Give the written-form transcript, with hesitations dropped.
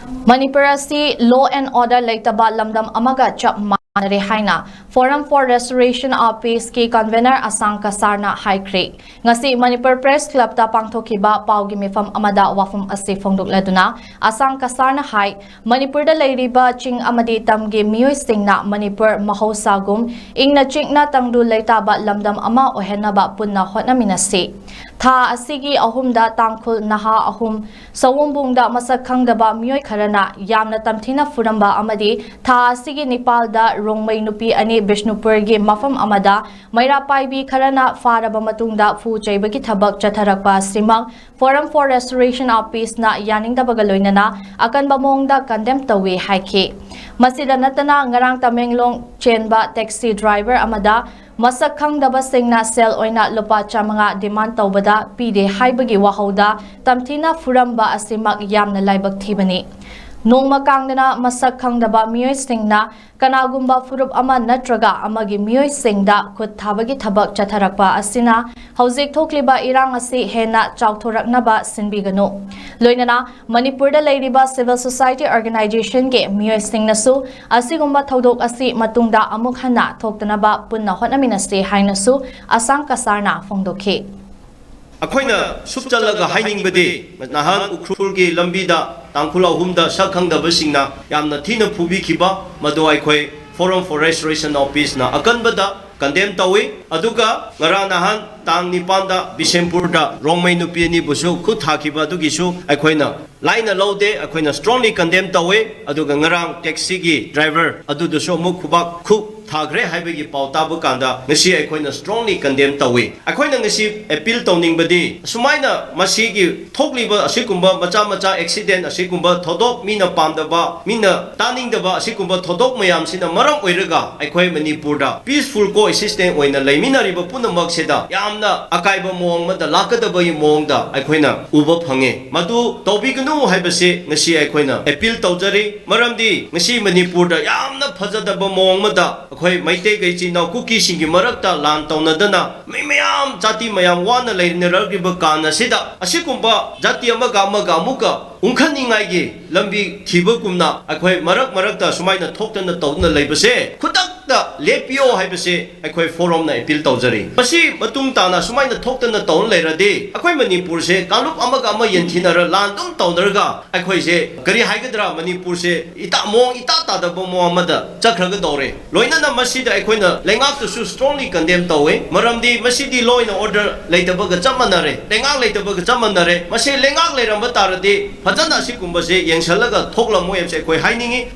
Manipur asi law and order leitaba lamdam amaga chap manare haina Forum for Restoration of Peace ki Convener Ashang Kasar na Haikhre ngasi Manipur Press Club ta pangthokiba paugi mifam amada wafum asi phongdukladuna Ashang Kasar na hai Manipur da leiriba ching amadi tamge MEEOISINGNA Manipur mahausagum ingna chingna tangdu leitaba lamdam ama ohenaba punna hotnaminasi Tha asigi ahumda tangkhul naha ahum sawumbungda masak khangdaba mioi kharana yamna tamthina furamba amadi tha asigi Nepalda rongmai nupi ani Bishnupurgi mafam amada maira paibi kharana faraba matungda fu chaibagi thabak chatharakpa simang Forum for Restoration of Peace na yaningdabaga loinana akanba mongda condemn tawi haikhe masida natana ngarang Tamenglong chenba taxi driver amada Masak khangdaba singna sel oina lupa chamanga demand tawbada pide haibagi wahauda tamthina furamba asimak yamna laibak thibani nongma kangdana masak khangdaba MEEOISINGNA kanagumba furup ama NATTRAGA amagi MEEOISINGDA khut thabagi thabak chatharakpa asina haujik thokliba irang asi hena chauthoraknaba sinbiganu loinana Manipurda leiriba civil society organization ge MEEOISINGNA su asigumba thodok asi matungda amuk hana thoktanaba punna hotnaminase haina su Ashang Kasarna phongdokhe Akoina subjalaga hainingbadi nahan ukrulgi lambida tangkhula humda sakhangdabasingna yamna thina phubi khiba madu aikhoi Forum for Restoration of Peace na akanbada condemn tawi aduga ngara nahan tang nipanda Bisempurda rongmai nupi ni busu khu thakiba dugisu aikoina laina lode akoina strongly condemn tawi aduga ngarang taxi gi driver adudu so mu khubak khu Haikhre haibagi pautabu kanda ngasi aikoina strongly condemn tawi aikoina ngasi appeal tawning badi sumaina masigi thokliba asikumba macha accident asikumba thodok mina pamdaba mina taningdaba asikumba thodok mayam sina maram oiraga aikoi Manipurda peaceful coexistence oina leiminariba punamak seda yamna akaiba mong mada lakadaba yi mongda aikoina uba phange madu tawbignu haibase ngasi aikoina appeal tawjari maramdi ngasi Manipurda yamna phajadaba mong mada akhoi maite gaichi na kuki singi marakta lan tawnadana mayam jati mayam wana leirneragiba kana sida asikumba jati amaga muka ungkhaningai gi lambi thibagumna akhoi marakta sumaina thoktana tawna leibase khutakta lepio haibase akhoi forum na appeal tawjari basi matung tana sumaina thoktana tawn leirade akhoi Manipur se kalup amaga ama yenthinara lan dum tawnarga akhoi se kari haigadra Manipur se ita ta da bo amada chakhraga dore loinana masida aikoina lengak to strongly condemn tawe maramdi masidi law and order leitabaga chamanare lengak leitabaga chamanare mase lengak leiramba tarade phajana sikumba se yengsalaga thoklamoi se koi hainingi